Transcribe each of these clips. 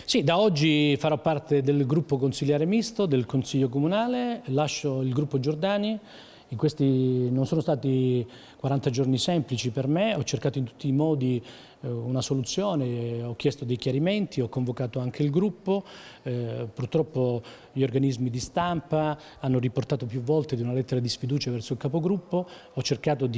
Sì, da oggi farò parte del gruppo consigliare misto del Consiglio Comunale, lascio il gruppo Giordani. Questi non sono stati 40 giorni semplici per me, ho cercato in tutti i modi una soluzione, ho chiesto dei chiarimenti, ho convocato anche il gruppo, purtroppo gli organismi di stampa hanno riportato più volte di una lettera di sfiducia verso il capogruppo, ho cercato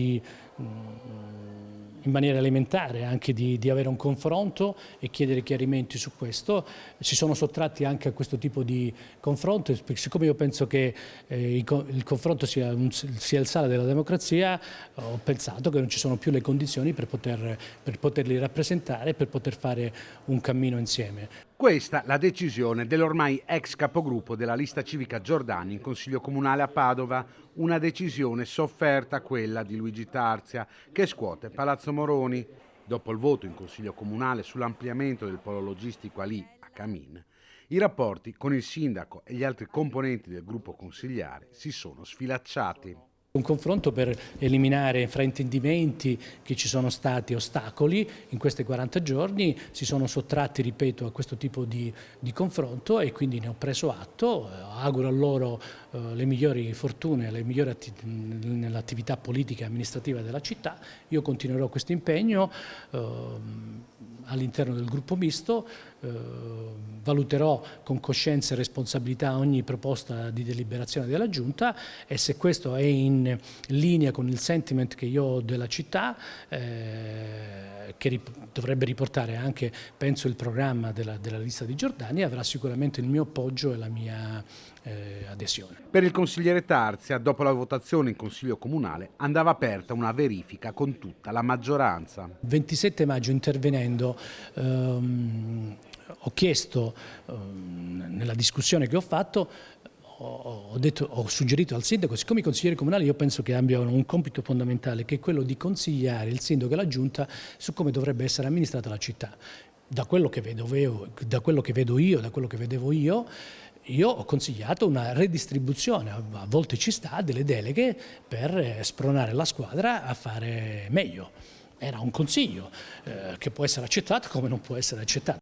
in maniera elementare anche di avere un confronto e chiedere chiarimenti su questo. Si sono sottratti anche a questo tipo di confronto, siccome io penso che il confronto sia il sale della democrazia, ho pensato che non ci sono più le condizioni per poterli rappresentare, per poter fare un cammino insieme. Questa la decisione dell'ormai ex capogruppo della lista civica Giordani in Consiglio Comunale a Padova, una decisione sofferta quella di Luigi Tarzia che scuote Palazzo Moroni. Dopo il voto in Consiglio Comunale sull'ampliamento del polo logistico a Lì, a Camin, i rapporti con il sindaco e gli altri componenti del gruppo consigliare si sono sfilacciati. Un confronto per eliminare fraintendimenti che ci sono stati, ostacoli in questi 40 giorni, si sono sottratti, ripeto, a questo tipo di confronto e quindi ne ho preso atto, auguro a loro le migliori fortune, nell'attività politica e amministrativa della città, io continuerò questo impegno all'interno del gruppo misto, valuterò con coscienza e responsabilità ogni proposta di deliberazione della Giunta e se questo è in linea con il sentiment che io ho della città, che dovrebbe riportare anche, penso, il programma della lista di Giordani, avrà sicuramente il mio appoggio e la mia adesione. Per il consigliere Tarzia, dopo la votazione in Consiglio Comunale, andava aperta una verifica con tutta la maggioranza. Il 27 maggio intervenendo ho chiesto, nella discussione che ho fatto, ho suggerito al sindaco, siccome i consiglieri comunali io penso che abbiano un compito fondamentale che è quello di consigliare il sindaco e la giunta su come dovrebbe essere amministrata la città. Da quello che vedevo io, ho consigliato una redistribuzione, a volte ci sta, delle deleghe per spronare la squadra a fare meglio. Era un consiglio che può essere accettato come non può essere accettato.